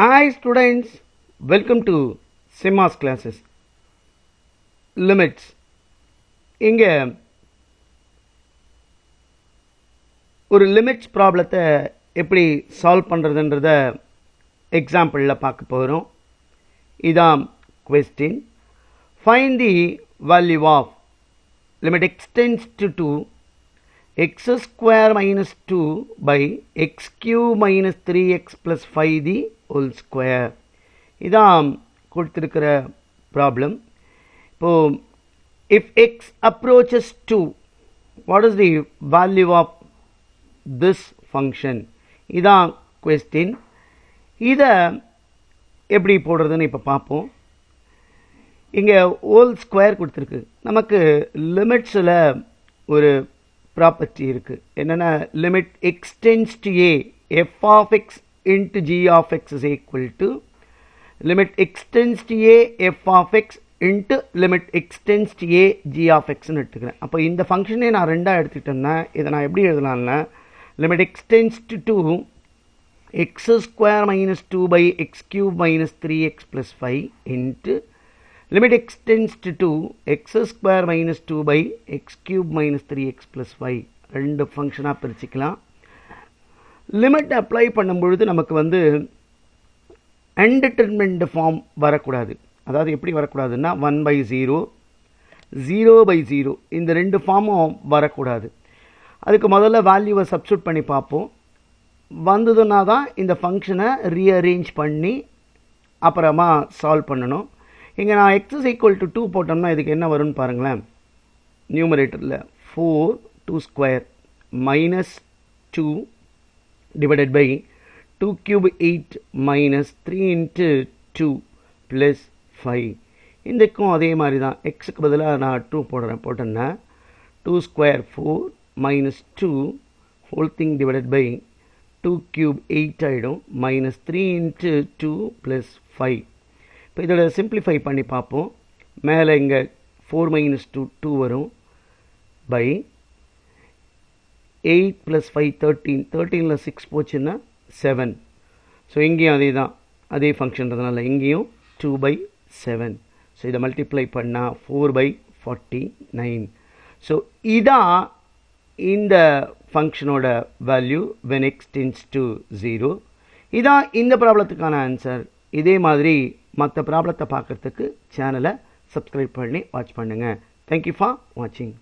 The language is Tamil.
Hi students, welcome to SEMAS classes. Limits. இங்க ஒரு லிமிட்ஸ் ப்ராப்ளத்தை எப்படி சால்வ் பண்ணுறதுன்றத எக்ஸாம்பிளில் பார்க்க போகிறோம். இதான் question. Find the value of limit x tends to 2 x square minus 2 by x cube minus 3x plus 5 the whole square. இதான் கொடுத்திருக்கிற ப்ராப்ளம். இப்போ if x approaches 2, what is the value of this function? இதான் question. இதை எப்படி போடுறதுன்னு இப்போ பார்ப்போம். இங்கே ஹோல் ஸ்கொயர் கொடுத்துருக்கு. நமக்கு லிமிட்ஸில் ஒரு ப்ராப்பர்ட்டி இருக்குது. என்னென்னா limit x tends to a f of x into g of x is equal to limit x tends to a f of x into limit x tends to a g of எக்ஸ்ன்னு எடுத்துக்கிறேன். அப்போ இந்த ஃபங்க்ஷனே நான் ரெண்டாக எடுத்துக்கிட்டேன்னா இதை நான் எப்படி எழுதலாம்னா limit x tends to 2 x square minus 2 by x cube minus 3x plus 5 into limit x tends to 2 x square minus 2 by x cube minus 3x plus 5 ரெண்டு ஃபங்க்ஷனாக பிரிச்சுக்கலாம். லிமிட் அப்ளை பண்ணும்பொழுது நமக்கு வந்து அன்டிட்டர்மின்ட் ஃபார்ம் வரக்கூடாது. அதாவது எப்படி வரக்கூடாதுன்னா 1/0 0/0 இந்த ரெண்டு ஃபார்மும் வரக்கூடாது. அதுக்கு முதல்ல வேல்யூவை சப்ஸ்டியூட் பண்ணி பார்ப்போம். வந்ததுன்னா தான் இந்த ஃபங்க்ஷனை ரீஅரேஞ்ச் பண்ணி அப்புறமா சால்வ் பண்ணணும். இங்கே நான் x is equal to 2 போட்டோம்னா இதுக்கு என்ன வரும்னு பாருங்களேன். நியூமரேட்டரில் 4 2 square minus 2 divided by 2 cube 8 minus 3 into 2 plus 5. இன்றைக்கும் அதே மாதிரி தான். எக்ஸுக்கு பதிலாக நான் 2 போட்டேன்னா 2 square 4 minus 2 whole thing divided by 2 cube 8 ஆகிடும் மைனஸ் 3 இன்ட்டு 2 ப்ளஸ் 5. இப்போ இதோட சிம்பிளிஃபை பண்ணி பார்ப்போம். மேலே இங்கே 4 மைனஸ் 2 வரும் பை 8 ப்ளஸ் 5 13 13ல் 6 போச்சுன்னா 7. ஸோ இங்கேயும் அதே தான், அதே ஃபங்க்ஷன்றதுனால இங்கேயும் 2/7. ஸோ இதை மல்டிப்ளை பண்ணால் 4/49. ஸோ இதான் இந்த ஃபங்க்ஷனோட value when x tends to 0. இதான் இந்த ப்ராப்ளத்துக்கான ஆன்சர். இதே மாதிரி மற்ற ப்ராப்ளத்தை பார்க்குறதுக்கு சேனலை சப்ஸ்கிரைப் பண்ணி வாட்ச் பண்ணுங்கள். தேங்க்யூ ஃபார் வாட்சிங்.